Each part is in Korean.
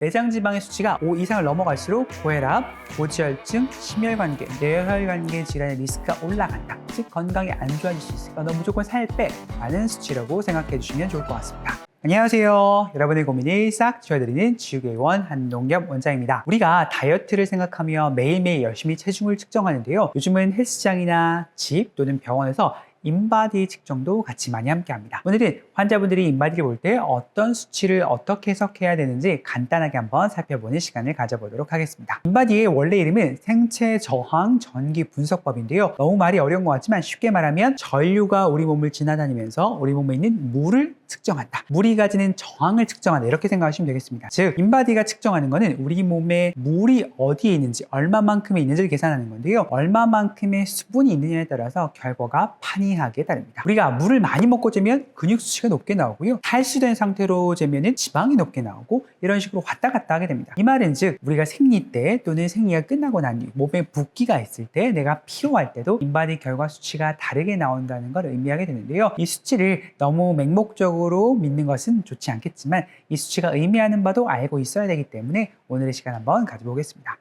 내장 지방의 수치가 5 이상을 넘어갈수록 고혈압, 고지혈증, 심혈관계, 뇌혈관계 질환의 리스크가 올라간다. 즉 건강이 안 좋아질 수 있으니까 너 무조건 살 빼 라는 수치라고 생각해 주시면 좋을 것 같습니다. 안녕하세요. 여러분의 고민을 싹 지워드리는 지우개원 한동엽 원장입니다. 우리가 다이어트를 생각하며 매일매일 열심히 체중을 측정하는데요. 요즘은 헬스장이나 집 또는 병원에서 인바디 측정도 같이 많이 함께 합니다. 오늘은 환자분들이 인바디를 볼 때 어떤 수치를 어떻게 해석해야 되는지 간단하게 한번 살펴보는 시간을 가져보도록 하겠습니다. 인바디의 원래 이름은 생체 저항 전기 분석법인데요. 너무 말이 어려운 것 같지만 쉽게 말하면 전류가 우리 몸을 지나다니면서 우리 몸에 있는 물을 측정한다. 물이 가지는 저항을 측정한다. 이렇게 생각하시면 되겠습니다. 즉 인바디가 측정하는 것은 우리 몸에 물이 어디에 있는지 얼마만큼의 있는지를 계산하는 건데요. 얼마만큼의 수분이 있느냐에 따라서 결과가 판이하게 다릅니다. 우리가 물을 많이 먹고 재면 근육 수치가 높게 나오고요. 탈수된 상태로 재면은 지방이 높게 나오고 이런 식으로 왔다 갔다 하게 됩니다. 이 말은 즉 우리가 생리 때 또는 생리가 끝나고 난 뒤 몸에 붓기가 있을 때 내가 피로할 때도 인바디 결과 수치가 다르게 나온다는 걸 의미하게 되는데요. 이 수치를 너무 맹목적으로 믿는 것은 좋지 않겠지만 이 수치가 의미하는 바도 알고 있어야 되기 때문에 오늘의 시간 한번 가져보겠습니다.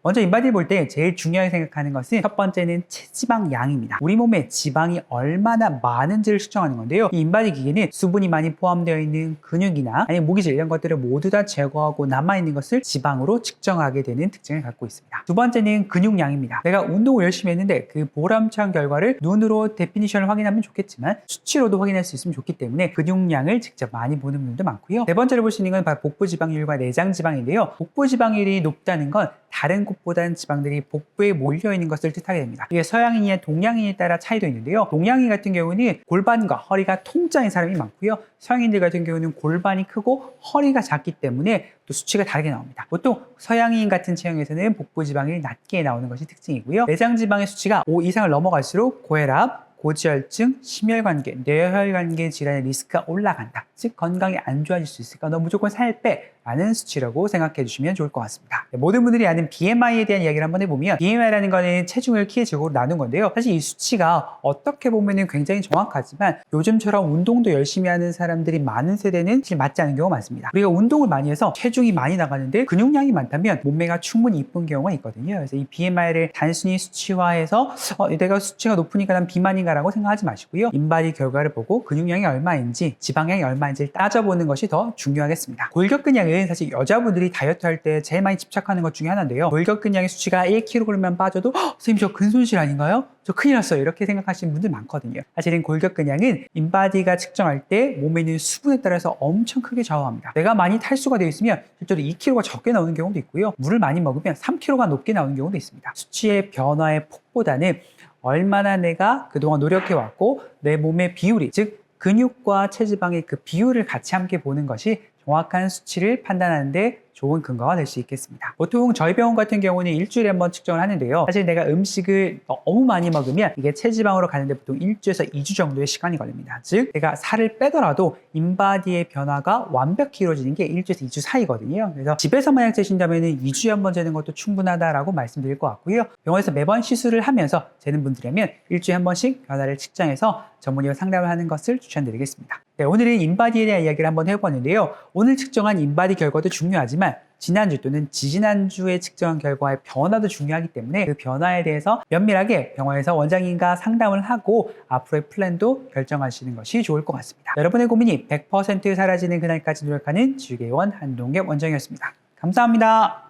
먼저 인바디를 볼 때 제일 중요하게 생각하는 것은 첫 번째는 체지방 양입니다. 우리 몸에 지방이 얼마나 많은지를 측정하는 건데요. 이 인바디 기계는 수분이 많이 포함되어 있는 근육이나 아니면 모기질 이런 것들을 모두 다 제거하고 남아있는 것을 지방으로 측정하게 되는 특징을 갖고 있습니다. 두 번째는 근육량입니다. 내가 운동을 열심히 했는데 그 보람찬 결과를 눈으로 데피니션을 확인하면 좋겠지만 수치로도 확인할 수 있으면 좋기 때문에 근육량을 직접 많이 보는 분들도 많고요. 네 번째로 볼 수 있는 건 바로 복부지방률과 내장지방인데요. 복부지방률이 높다는 건 다른 곳보다는 지방들이 복부에 몰려있는 것을 뜻하게 됩니다. 이게 서양인이나 동양인에 따라 차이도 있는데요. 동양인 같은 경우는 골반과 허리가 통짜인 사람이 많고요. 서양인들 같은 경우는 골반이 크고 허리가 작기 때문에 또 수치가 다르게 나옵니다. 보통 서양인 같은 체형에서는 복부 지방이 낮게 나오는 것이 특징이고요. 내장 지방의 수치가 5 이상을 넘어갈수록 고혈압, 고지혈증, 심혈관계, 뇌혈관계 질환의 리스크가 올라간다. 즉 건강이 안 좋아질 수 있으니까 너 무조건 살 빼 라는 수치라고 생각해 주시면 좋을 것 같습니다. 모든 분들이 아는 BMI에 대한 이야기를 한번 해보면 BMI라는 거는 체중을 키의 제곱으로 나눈 건데요. 사실 이 수치가 어떻게 보면 굉장히 정확하지만 요즘처럼 운동도 열심히 하는 사람들이 많은 세대는 사실 맞지 않은 경우가 많습니다. 우리가 운동을 많이 해서 체중이 많이 나가는데 근육량이 많다면 몸매가 충분히 이쁜 경우가 있거든요. 그래서 이 BMI를 단순히 수치화해서 내가 수치가 높으니까 난 비만인가 라고 생각하지 마시고요. 인바디 결과를 보고 근육량이 얼마인지 지방량이 얼마인지를 따져보는 것이 더 중요하겠습니다. 골격근량은 사실 여자분들이 다이어트 할 때 제일 많이 집착하는 것 중에 하나인데요. 골격근량의 수치가 1kg만 빠져도 선생님 저 근손실 아닌가요? 저 큰일 났어요. 이렇게 생각하시는 분들 많거든요. 사실은 골격근량은 인바디가 측정할 때 몸에 있는 수분에 따라서 엄청 크게 좌우합니다. 내가 많이 탈수가 되어 있으면 실제로 2kg가 적게 나오는 경우도 있고요. 물을 많이 먹으면 3kg가 높게 나오는 경우도 있습니다. 수치의 변화의 폭보다는 얼마나 내가 그동안 노력해왔고 내 몸의 비율이 즉 근육과 체지방의 그 비율을 같이 함께 보는 것이 정확한 수치를 판단하는데 좋은 근거가 될 수 있겠습니다. 보통 저희 병원 같은 경우는 일주일에 한번 측정을 하는데요. 사실 내가 음식을 너무 많이 먹으면 이게 체지방으로 가는데 보통 1주에서 2주 정도의 시간이 걸립니다. 즉 내가 살을 빼더라도 인바디의 변화가 완벽히 이루어지는 게 1주에서 2주 사이거든요. 그래서 집에서 만약 재신다면 2주에 한번 재는 것도 충분하다라고 말씀드릴 것 같고요. 병원에서 매번 시술을 하면서 재는 분들이라면 일주일에 한 번씩 변화를 측정해서 전문의와 상담을 하는 것을 추천드리겠습니다. 네, 오늘은 인바디에 대한 이야기를 한번 해봤는데요. 오늘 측정한 인바디 결과도 중요하지만 지난주 또는 지지난주에 측정한 결과의 변화도 중요하기 때문에 그 변화에 대해서 면밀하게 병원에서 원장님과 상담을 하고 앞으로의 플랜도 결정하시는 것이 좋을 것 같습니다. 여러분의 고민이 100% 사라지는 그날까지 노력하는 지우개원 한동엽 원장이었습니다. 감사합니다.